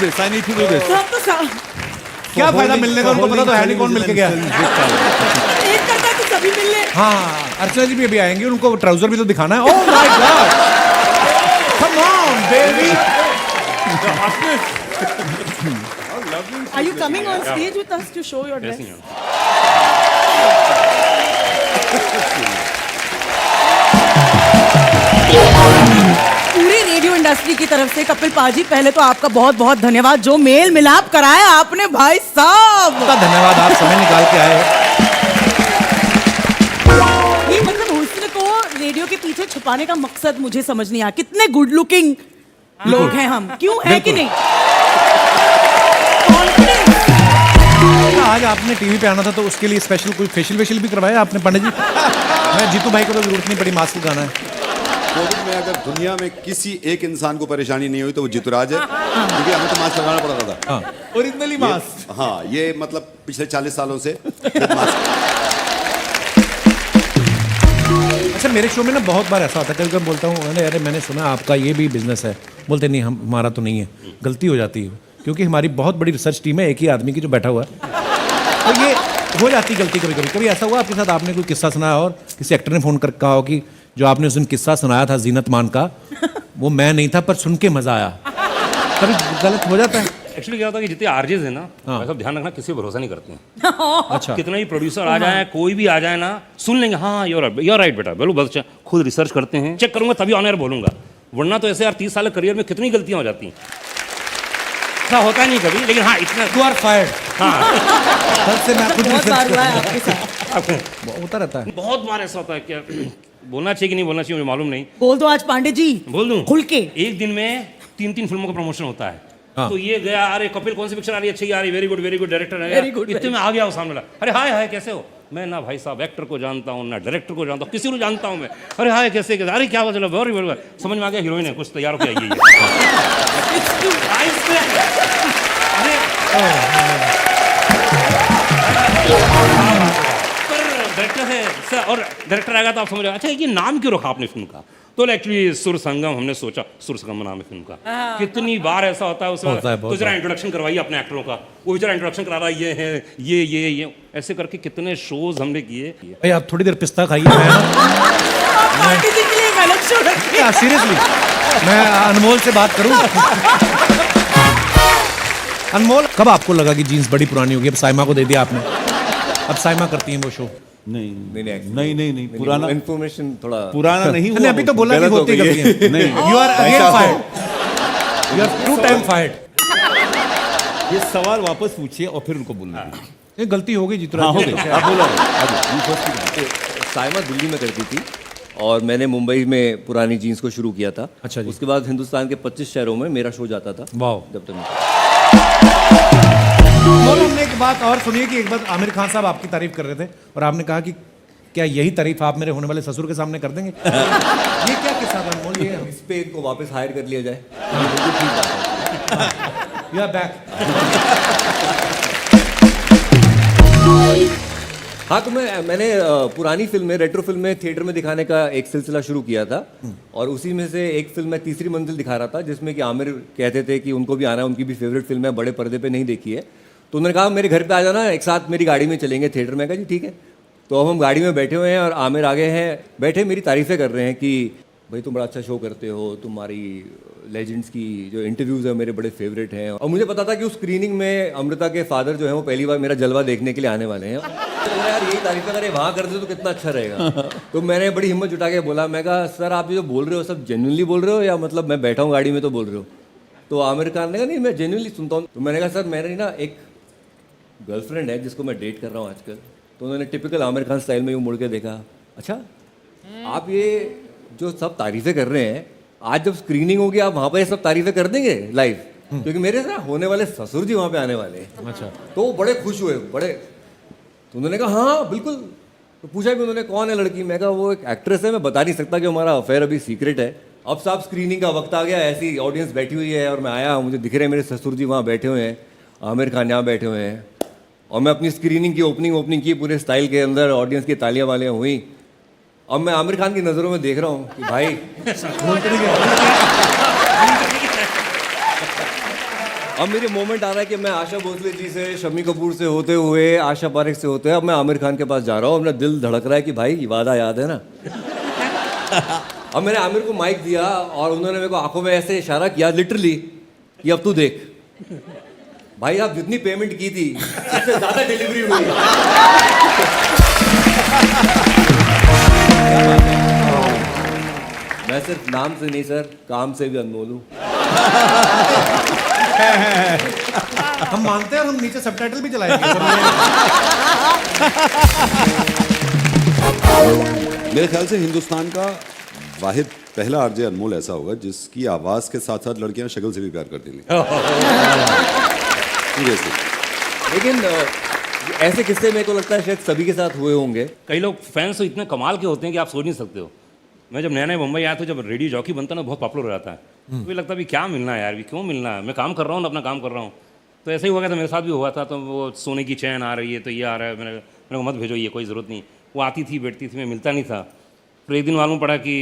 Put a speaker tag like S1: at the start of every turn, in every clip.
S1: this. I need to do this.
S2: सब तो
S3: क्या फायदा मिलने का, उनको पता तो है नहीं कौन मिल के गया।
S2: एक करता है तो सभी मिल ले।
S3: हाँ, अर्चना जी भी अभी आएंगे, उनको ट्राउजर भी तो दिखाना है। Oh my God! Come on, baby!
S2: Are you coming on stage with us to show your dress? पूरी रेडियो इंडस्ट्री की तरफ से कपिल पाजी, पहले तो आपका बहुत बहुत धन्यवाद, जो मेल मिलाप कराया आपने भाई साहब।
S3: का धन्यवाद, आप समय निकाल के आए।
S2: ये मतलब हुस्न को रेडियो के पीछे छुपाने का मकसद मुझे समझ नहीं आया। कितने गुड लुकिंग लोग हैं हम, क्यों है कि नहीं?
S3: आज आपने टीवी पे आना था तो उसके लिए स्पेशल कोई फेशियल भी करवाया आपने पंडित जी? मैं जीतू भाई को तो जरूरत नहीं पड़ी, मास्क लगाना है।
S1: कोविड में अगर दुनिया में किसी एक इंसान को परेशानी नहीं हुई तो वो जितुराज है, क्योंकि हमें तो मास्क लगाना पड़ रहा था।
S3: Originally mask.
S1: हाँ, ये मतलब पिछले 40 सालों से मास्क।
S3: अच्छा, मेरे शो में ना बहुत बार ऐसा होता है, कभी बोलता हूँ अरे मैंने सुना आपका ये भी बिजनेस है, बोलते नहीं हमारा तो नहीं है। गलती हो जाती है, क्योंकि हमारी बहुत बड़ी रिसर्च टीम है, एक ही आदमी की जो बैठा हुआ है, तो ये हो जाती गलती कभी कभी। कभी ऐसा हुआ आपके साथ, आपने कोई किस्सा सुनाया और किसी एक्टर ने फोन कर कहा हो कि जो आपने उस दिन किस्सा सुनाया था जीनत मान का, वो मैं नहीं था पर सुन के मजा आया। कभी गलत हो जाता है।
S4: एक्चुअली क्या होता है कि जितने आरजेस है ना, सब ध्यान रखना, किसी पे भरोसा नहीं करते हैं।
S3: अच्छा,
S4: कितना ही प्रोड्यूसर आ जाए, कोई भी आ जाए ना, सुन लेंगे हाँ योर राइट बेटा, बोलो बस, खुद रिसर्च करते हैं, चेक करूंगा तभी ऑन एयर बोलूंगा, वरना तो ऐसे यार 30 साल करियर में कितनी गलतियां हो जाती हैं। ऐसा होता नहीं कभी, लेकिन हाँ इतना
S3: यू आर फायर्ड।
S4: हाँ
S3: कल से मैं खुद
S2: बहुत बार हुआ है आपके साथ।
S3: होता रहता है।
S4: बहुत बार ऐसा होता है। क्या बोलना चाहिए कि नहीं बोलना चाहिए मुझे मालूम नहीं।
S2: बोल दो आज पांडे जी,
S4: बोल दूं
S2: खुल के।
S4: एक दिन में 3 फिल्मों का प्रमोशन होता है।
S3: हाँ।
S4: तो ये गया, अरे कपिल कौन सी पिक्चर आ रही है, अच्छी आ रही, वेरी गुड डायरेक्टर है,
S2: Very good,
S4: इतने में आ गया वो सामने वाला, अरे हाय कैसे हो? मैं ना भाई साहब एक्टर को जानता हूँ, ना डायरेक्टर को जानता हूँ, किसी को जानता हूँ मैं। अरे हाय कैसे, अरे क्या चलो वेरी समझ में आ गया, हीरोइन है, कुछ तैयार होकर आई है। डायरेक्टर है और डायरेक्टर आएगा तो आप समझ रहे अच्छा ये नाम क्यों रखा आपने फिल्म का? तो एक्चुअली सुर संगम, हमने सोचा सुर संगम नाम है फिल्म का। कितनी बार ऐसा होता है उसमें, तो जरा इंट्रोडक्शन करवाइए अपने एक्टरों का, वो जरा इंट्रोडक्शन करा रहा है, ये है ये ऐसे करके कितने शोज हमने किए।
S3: भाई आप थोड़ी देर पिस्ता खाइए। सीरियसली मैं अनमोल से बात करूं। अनमोल, कब आपको लगा कि जीन्स बड़ी पुरानी होगी? अब साइमा को दे दिया आपने, अब साइमा करती हैं वो शो।
S1: नहीं पुराना
S5: इन्फॉर्मेशन थोड़ा
S1: पुराना नहीं हुआ।
S3: अभी तो बोला कि होती कभी है।
S1: नहीं,
S3: you are again fired, you are 2 time fired.
S1: ये सवाल वापस पूछिए और फिर उनको बोलना।
S3: ये गलती हो गई जितना।
S1: हाँ, हो गई। आप बोलो।
S5: साइमा दिल्ली में करती थी और मैंने मुंबई में पुरानी जीन्स को शुरू किया था।
S3: अच्छा जी।
S5: उसके बाद हिंदुस्तान के 25 शहरों में मेरा शो जाता था।
S3: वाह।
S5: जब तक
S3: हमने एक बात और सुनिए कि एक बार आमिर खान साहब आपकी तारीफ कर रहे थे और आपने कहा कि क्या यही तारीफ आप मेरे होने वाले ससुर के सामने कर देंगे? ये क्या किस्सा था अनमोल? ये
S5: इस पे इनको वापस हायर कर लिया जाए।
S3: You are back.
S5: हाँ, तो मैंने पुरानी फिल्में, रेट्रो फिल्में थिएटर में दिखाने का एक सिलसिला शुरू किया था और उसी में से एक फिल्म मैं तीसरी मंजिल दिखा रहा था, जिसमें कि आमिर कहते थे कि उनको भी आना है, उनकी भी फेवरेट फिल्म है, बड़े पर्दे पे नहीं देखी है। तो उन्होंने कहा मेरे घर पे आ जाना, एक साथ मेरी गाड़ी में चलेंगे थिएटर में। कहा जी ठीक है। तो अब हम गाड़ी में बैठे हुए हैं और आमिर आगे हैं, बैठे मेरी तारीफ़ें कर रहे हैं कि भाई तुम बड़ा अच्छा शो करते हो, तुम्हारी लेजेंड्स की जो इंटरव्यूज़ है मेरे बड़े फेवरेट हैं। और मुझे पता था कि उस स्क्रीनिंग में अमृता के फादर जो है वो पहली बार मेरा जलवा देखने के लिए आने वाले हैं। तो यार यही तारीफ़ें अगर वहाँ कर दे तो कितना अच्छा रहेगा। तो मैंने बड़ी हिम्मत जुटा के बोला, मैं कहा सर आप ये जो बोल रहे हो सब जेन्युइनली बोल रहे हो या मतलब मैं बैठा हूँ गाड़ी में तो बोल रहे हो? तो आमिर खान ने कहा नहीं मैं जेन्युइनली सुनता हूँ। तो मैंने कहा सर मेरी ना एक गर्लफ्रेंड है जिसको मैं डेट कर रहा हूँ आजकल। तो उन्होंने टिपिकल आमिर खान स्टाइल में यूँ मुड़ के देखा, अच्छा आप ये जो सब तारीफ़ें कर रहे हैं, आज जब स्क्रीनिंग होगी आप वहाँ पर ये सब तारीफ़ें कर देंगे लाइव? क्योंकि मेरे ना होने वाले ससुर जी वहाँ पे आने वाले हैं।
S3: अच्छा।
S5: तो वो बड़े खुश हुए, बड़े। तो उन्होंने कहा हाँ बिल्कुल। तो पूछा भी उन्होंने कौन है लड़की? मैं कहा वो एक एक्ट्रेस है, मैं बता नहीं सकता कि हमारा अफेयर अभी सीक्रेट है। अब साहब स्क्रीनिंग का वक्त आ गया, ऐसी ऑडियंस बैठी हुई है और मैं आया, मुझे दिख रहे हैं मेरे ससुर जी वहाँ बैठे हुए हैं, आमिर खान यहाँ बैठे हुए हैं और मैं अपनी स्क्रीनिंग की ओपनिंग की पूरे स्टाइल के अंदर, ऑडियंस की तालियां वालियां हुई। अब मैं आमिर खान की नज़रों में देख रहा हूँ कि भाई अब मेरे मोमेंट आ रहा है कि मैं आशा भोसले जी से, शम्मी कपूर से होते हुए, आशा पारेख से होते हुए अब मैं आमिर खान के पास जा रहा हूँ। मेरा दिल धड़क रहा है कि भाई वादा याद है ना। अब मैंने आमिर को माइक दिया और उन्होंने मेरे को आंखों में ऐसे इशारा किया लिटरली कि अब तू देख भाई, आप जितनी पेमेंट की थी उससे ज्यादा डिलीवरी हुई। मैं सिर्फ नाम से नहीं सर, काम से भी अनमोल हूँ।
S3: हम मानते हैं और हम नीचे सबटाइटल भी चलाएंगे।
S1: मेरे ख्याल से हिंदुस्तान का वाहिद पहला आरजे अनमोल ऐसा होगा जिसकी आवाज के साथ साथ लड़कियां शक्ल से भी प्यार कर देंगी। सीरियसली।
S5: लेकिन ऐसे किस्से मेरे को लगता है शायद सभी के साथ हुए होंगे।
S4: कई लोग फैंस तो इतने कमाल के होते हैं कि आप सोच नहीं सकते हो। मैं जब नया नया मुंबई आया तो जब रेडियो जॉकी बनता ना बहुत पॉपुलर हो जाता है, तो मुझे लगता है भी क्या मिलना है यार, भी क्यों मिलना है, मैं काम कर रहा हूँ ना, अपना काम कर रहा हूँ। तो ऐसे ही हुआ था, मेरे साथ भी हुआ था। तो वो सोने की चैन आ रही है तो ये आ रहा है, मेरे को मत भेजो, ये कोई ज़रूरत नहीं। वो आती थी बैठती थी, मैं मिलता नहीं था। फिर एक दिन मालूम पड़ा कि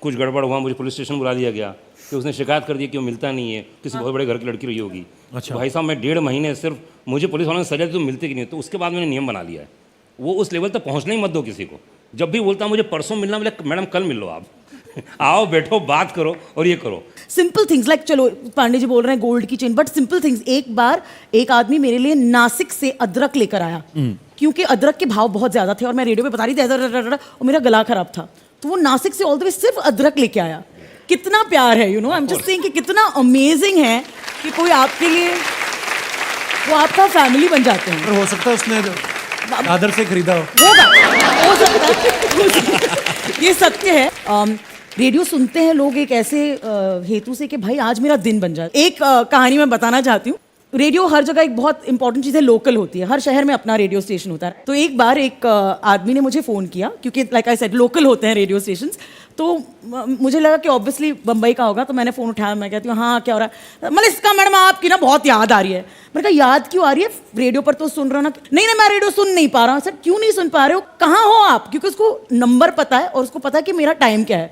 S4: कुछ गड़बड़ हुआ, मुझे पुलिस स्टेशन बुला लिया गया कि उसने शिकायत कर दी कि वो मिलता नहीं है, किसी बहुत बड़े घर की लड़की रही होगी।
S3: अच्छा।
S4: तो भाई साहब मैं 1.5 महीने सिर्फ, मुझे पुलिस वालों ने सजा दी तो मिलते कि नहीं। तो उसके बाद मैंने नियम बना लिया है, वो उस लेवल तक पहुँचने ही मत दो किसी को। जब भी बोलता मुझे परसों मिलना, बोले मैडम कल मिल लो आप। आओ बैठो बात करो और ये करो।
S2: सिंपल थिंग्स लाइक, चलो पांडे जी बोल रहे हैं गोल्ड की चेन, बट सिंपल थिंग्स। एक बार एक आदमी मेरे लिए नासिक से अदरक लेकर आया, क्योंकि अदरक के भाव बहुत ज्यादा थे और मैं रेडियो पे बता रही थी और मेरा गला खराब था, तो वो नासिक से ऑल द वे सिर्फ अदरक लेके आया। कितना प्यार है, you know, I am just saying कि कितना अमेजिंग है कि कोई आपके लिए, वो आपका फैमिली बन जाते हैं।
S3: और हो सकता है उसने दादर से खरीदा हो।
S2: हो सकता है। ये सत्य है। रेडियो सुनते हैं लोग एक ऐसे हेतु से कि भाई आज मेरा दिन बन जाए। एक कहानी मैं बताना चाहती हूँ। रेडियो हर जगह एक बहुत इंपॉर्टेंट चीज़ है, लोकल होती है, हर शहर में अपना रेडियो स्टेशन होता है। तो एक बार एक आदमी ने मुझे फ़ोन किया, क्योंकि लाइक आई सेड लोकल होते हैं रेडियो स्टेशंस। तो मुझे लगा कि ऑब्वियसली बम्बई का होगा, तो मैंने फ़ोन उठाया, मैं कहती हूँ हाँ क्या हो रहा है। मतलब इसका मैडम आपकी ना बहुत याद आ रही है। मैंने कहा याद क्यों आ रही है, रेडियो पर तो सुन रहा ना। नहीं नहीं मैं रेडियो सुन नहीं पा रहा। सर क्यों नहीं सुन पा रहे हो, कहाँ हो आप? क्योंकि उसको नंबर पता है और उसको पता है कि मेरा टाइम क्या है।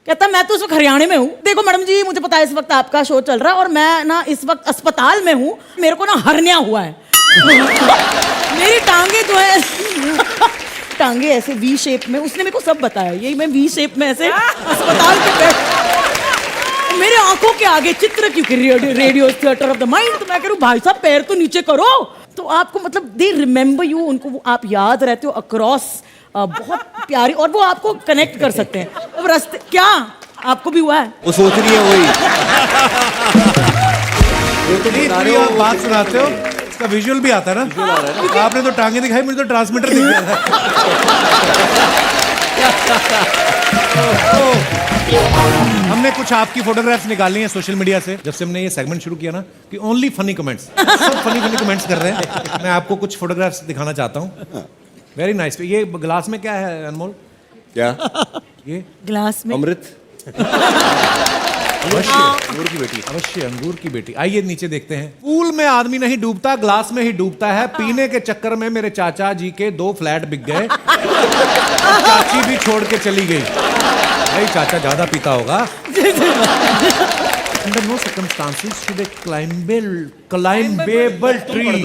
S2: कहता मैं तो उस वक्त हरियाणा में हूँ। देखो मैडम जी मुझे पता है इस वक्त आपका शो चल रहा है और मैं ना इस वक्त अस्पताल में हूँ, मेरे को ना हर्निया हुआ है। मेरी टांगे जो है टांगे ऐसे वी शेप में, उसने मेरे को सब बताया, यही मैं वी शेप में ऐसे अस्पताल के बैठ, मेरे आंखों के आगे चित्र, क्योंकि radio theatre of the mind. तो मैं कह रहा हूँ भाई साहब पैर तो नीचे करो। तो आपको मतलब दे रिमेंबर यू, उनको आप याद रहते हो अक्रॉस, बहुत प्यारी, और वो आपको कनेक्ट कर सकते हैं। अब रास्ते क्या आपको भी हुआ है?
S5: वो सोच रही है वही।
S3: नहीं, आप बात सुनाते हो, इसका विजुअल भी आता है ना। आपने तो टांगे दिखाई, मुझे तो ट्रांसमीटर दिख गया था। हमने कुछ आपकी फोटोग्राफ्स निकाली हैं सोशल मीडिया से, जब से हमने ये सेगमेंट शुरू किया ना, कि ओनली फनी कमेंट्स, सब फनी कमेंट्स कर रहे हैं। मैं आपको कुछ फोटोग्राफ्स दिखाना चाहता हूँ। Very nice. ये ग्लास में क्या है अनमोल?
S5: क्या?
S3: ये
S2: ग्लास में
S5: अमृत।
S3: अवश्य अंगूर की बेटी, अवश्य अंगूर की बेटी। आइए नीचे देखते हैं। पूल में आदमी नहीं डूबता, ग्लास में ही डूबता है। पीने के चक्कर में मेरे चाचा जी के 2 फ्लैट बिक गए, चाची भी छोड़ के चली गई। भाई चाचा ज्यादा पीता होगा। Under no circumstances should a climbable tree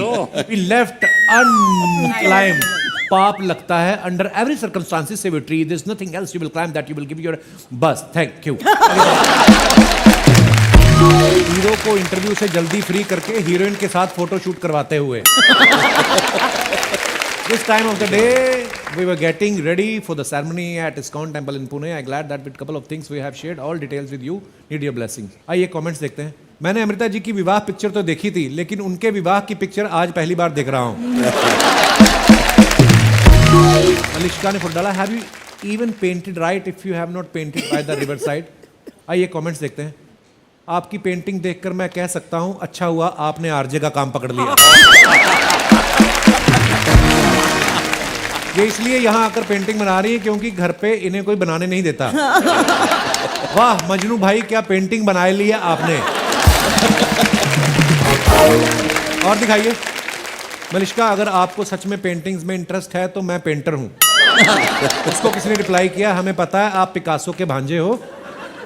S3: be left unclimbed. पाप लगता है। Under every circumstances save a tree. There's nothing else you will climb that you will give your bus. Thank you. Hero को interview से जल्दी free करके heroine के साथ photo shoot करवाते हुए। This time of the day, we were getting ready for the ceremony at ISKCON Temple in Pune. I'm glad that with couple of things we have shared all details with you. Need your blessings. आइए comments देखते हैं। मैंने अमृता जी की विवाह picture तो देखी थी, लेकिन उनके विवाह की पिक्चर आज पहली बार देख रहा हूँ। मलिश्का ने फुट डाला, have you even painted right if you have not painted by the river side. आइए कमेंट्स देखते हैं। आपकी पेंटिंग देखकर मैं कह सकता हूँ अच्छा हुआ आपने आरजे का काम पकड़ लिया। ये इसलिए यहाँ आकर पेंटिंग बना रही है क्योंकि घर पे इन्हें कोई बनाने नहीं देता। वाह मजनू भाई क्या पेंटिंग बनाए लिया आपने। और दिखाइए। मलिश्का अगर आपको सच में पेंटिंग्स में इंटरेस्ट है तो मैं पेंटर हूँ। उसको किसी ने रिप्लाई किया, हमें पता है आप पिकासो के भांजे हो,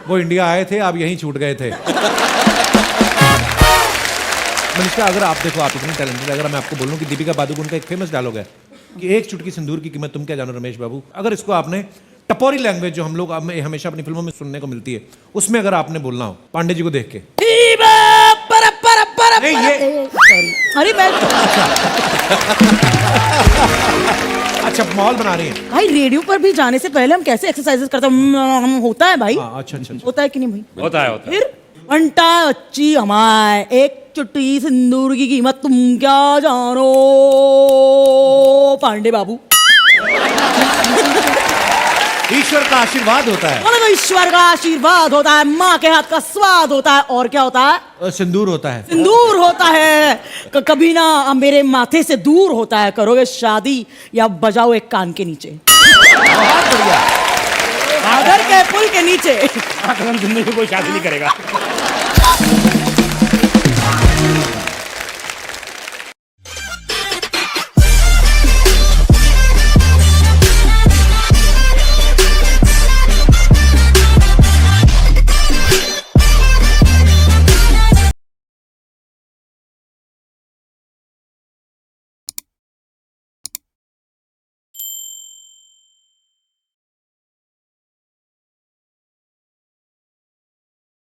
S3: वो इंडिया आए थे आप यहीं छूट गए थे। मनीषा, अगर आप देखो, आप इतने टैलेंटेड, अगर मैं आपको बोलूं कि दीपिका पादुकोण का एक फेमस डायलॉग है कि एक चुटकी सिंदूर की कीमत तुम क्या जानो रमेश बाबू, अगर इसको आपने टपोरी लैंग्वेज जो हम लोग हमेशा अपनी फिल्मों में सुनने को मिलती है, उसमें अगर आपने बोलना हो पांडे जी को देख के, नहीं, ये
S2: अरे मैं
S3: अच्छा माहौल बना रही है।
S2: भाई रेडियो पर भी जाने से पहले हम कैसे एक्सरसाइजेस करते हैं, होता है भाई,
S3: अच्छा अच्छा अच्छा।
S2: होता है कि नहीं भाई?
S4: होता है होता है।
S2: फिर अंटा अच्छी हमारे, एक चुटकी सिंदूर की कीमत तुम क्या जानो पांडे बाबू।
S3: ईश्वर का आशीर्वाद होता है,
S2: बोलो तो ईश्वर का आशीर्वाद होता है, माँ के हाथ का स्वाद होता है, और क्या होता है?
S3: सिंदूर होता है।
S2: सिंदूर होता है। कभी ना मेरे माथे से दूर होता है, करोगे शादी या बजाओ एक कान के नीचे,
S3: बहुत बढ़िया।
S2: आदर के पुल के नीचे।
S4: कदम जिंदगी में कोई शादी नहीं करेगा।